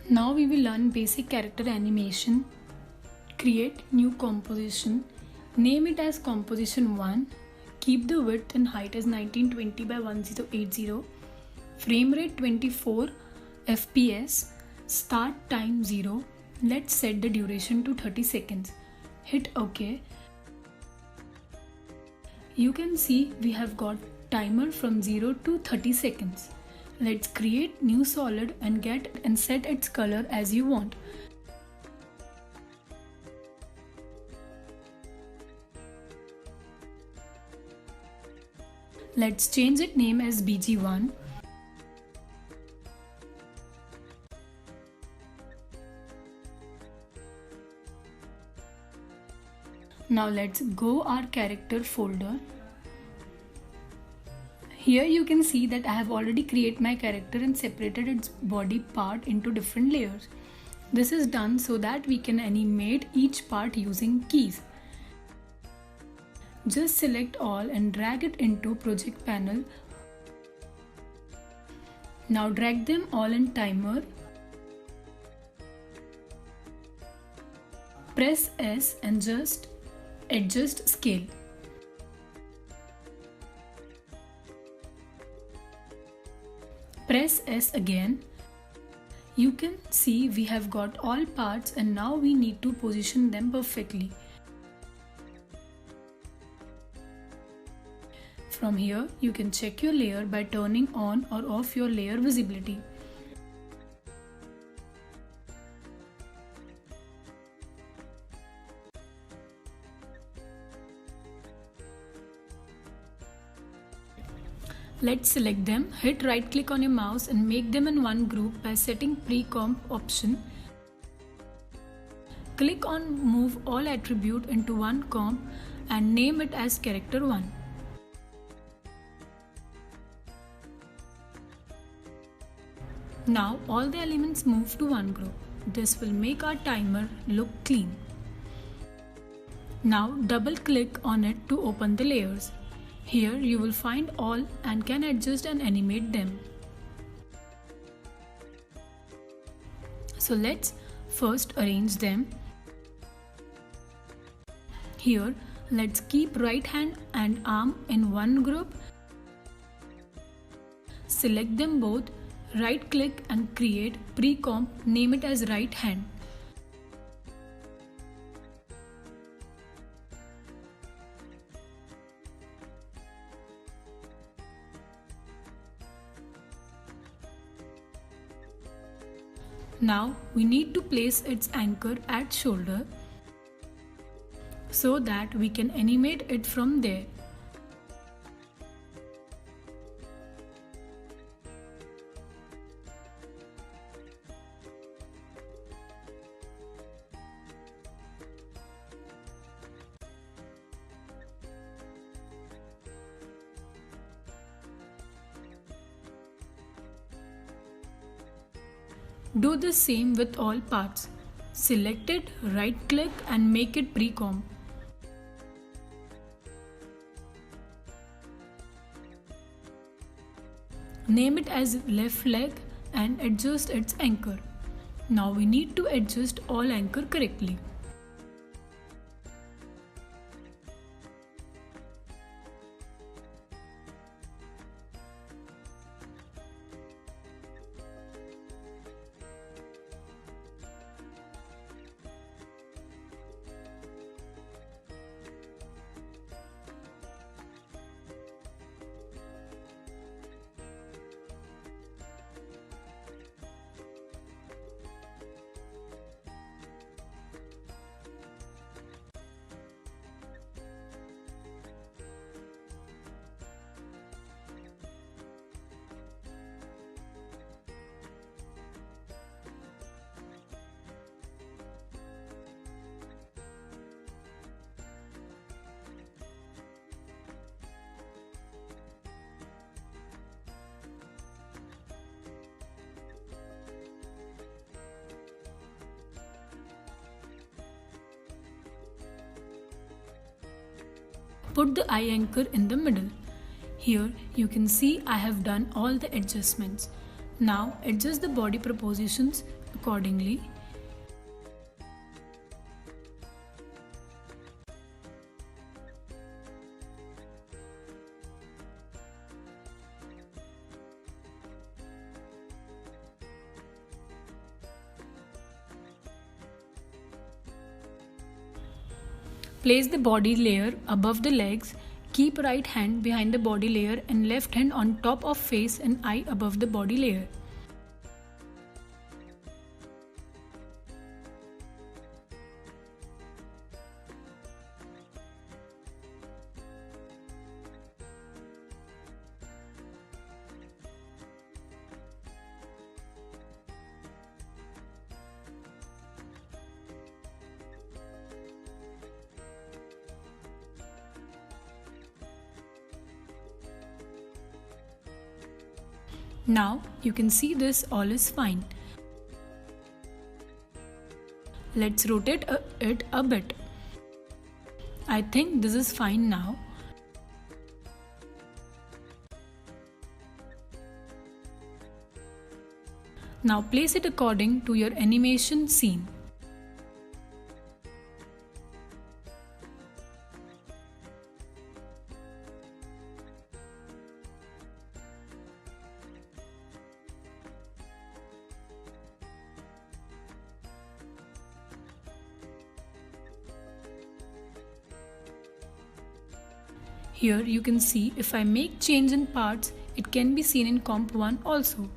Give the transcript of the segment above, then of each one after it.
Now we will learn basic character animation. Create new composition. Name it as composition 1. Keep the width and height as 1920 by 1080. Frame rate 24 fps. Start time 0. Let's set the duration to 30 seconds. Hit OK. You can see we have got timer from 0 to 30 seconds. Let's create new solid and get and set its color as you want. Let's change its name as BG1. Now let's go our character folder. Here you can see that I have already created my character and separated its body part into different layers. This is done so that we can animate each part using keys. Just select all and drag it into project panel. Now drag them all in timer. Press S and just adjust scale. Press S again. You can see we have got all parts and now we need to position them perfectly. From here, you can check your layer by turning on or off your layer visibility. Let's select them, hit right click on your mouse and make them in one group by setting pre-comp option. Click on move all attribute into one comp and name it as character 1. Now all the elements move to one group. This will make our timer look clean. Now double click on it to open the layers. Here you will find all and can adjust and animate them. So let's first arrange them. Here let's keep right hand and arm in one group. Select them both, right click and create pre-comp, name it as right hand. Now we need to place its anchor at shoulder so that we can animate it from there. Do the same with all parts. Select it, right click and make it pre-comp. Name it as left leg and adjust its anchor. Now we need to adjust all anchor correctly. Put the eye anchor in the middle. Here you can see I have done all the adjustments. Now adjust the body proportions accordingly. Place the body layer above the legs. Keep right hand behind the body layer and left hand on top of face and eye above the body layer. Now you can see this all is fine. Let's rotate it a bit. I think this is fine now. Now place it according to your animation scene. Here you can see if I make change in parts, it can be seen in comp 1 also.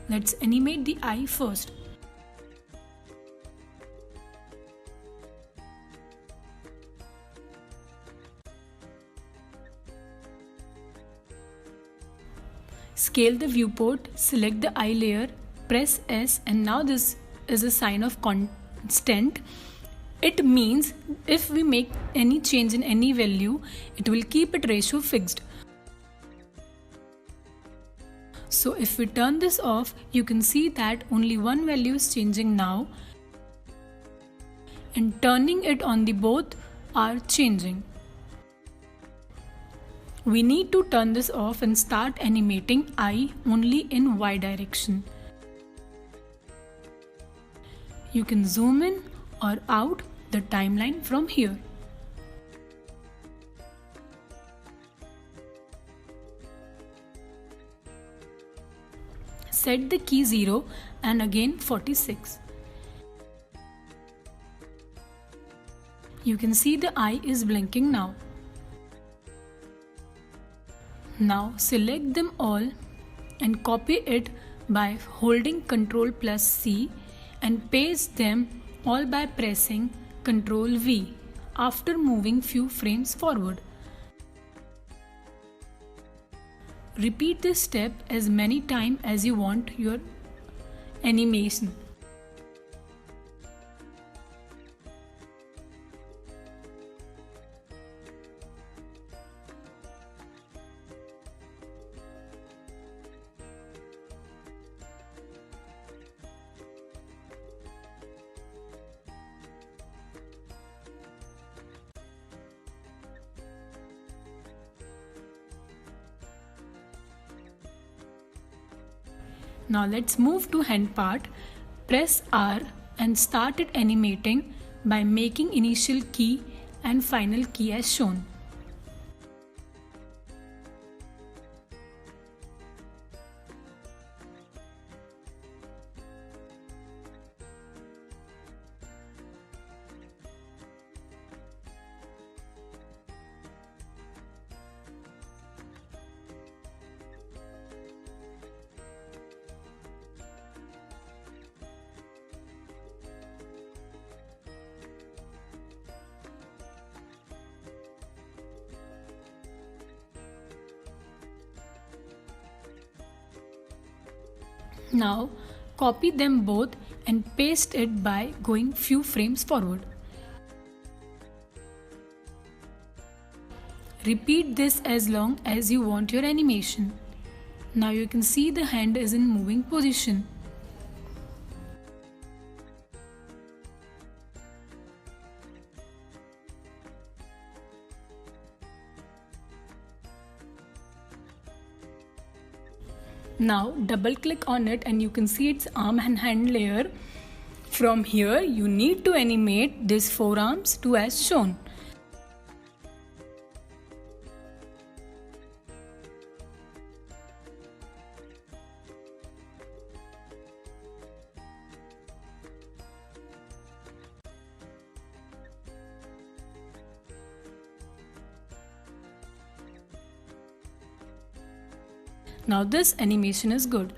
Let's animate the eye first. Scale the viewport, select the eye layer, press S, and now this is a sign of constant. It means if we make any change in any value, it will keep its ratio fixed. So if we turn this off, you can see that only one value is changing now, and turning it on, the both are changing. We need to turn this off and start animating eye only in Y direction. You can zoom in or out the timeline from here. Set the key 0 and again 46. You can see the eye is blinking now. Now select them all and copy it by holding Ctrl+C and paste them all by pressing Ctrl V after moving few frames forward. Repeat this step as many times as you want your animation. Now let's move to hand part. Press R and start it animating by making initial key and final key as shown. Now copy them both and paste it by going few frames forward. Repeat this as long as you want your animation. Now you can see the hand is in moving position. Now double click on it and you can see its arm and hand layer. From here you need to animate these forearms to as shown. Now this animation is good.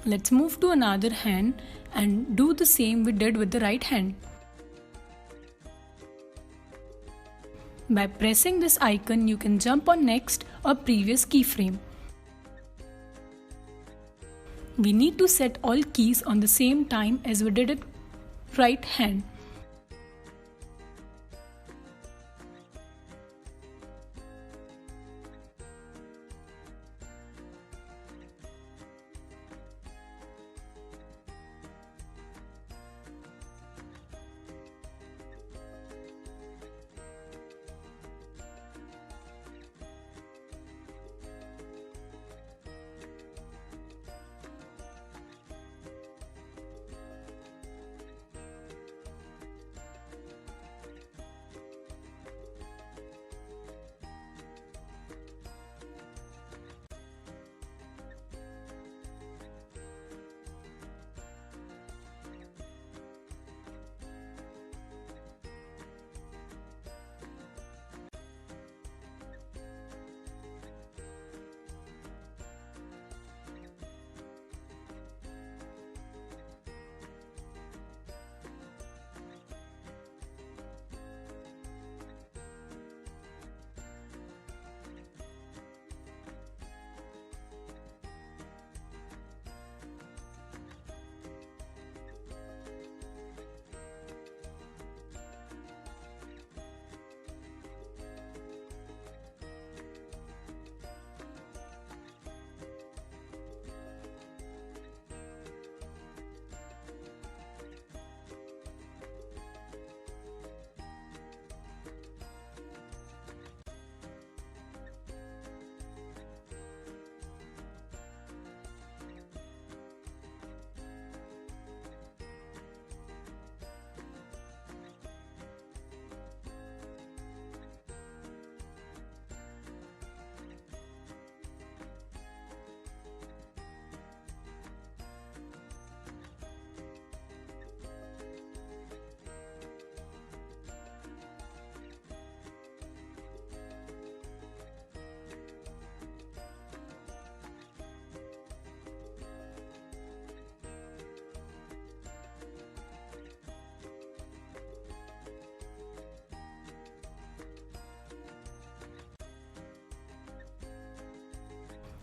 Let's move to another hand and do the same we did with the right hand. By pressing this icon, you can jump on next or previous keyframe. We need to set all keys on the same time as we did it right hand.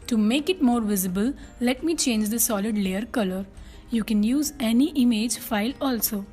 To make it more visible, let me change the solid layer color. You can use any image file also.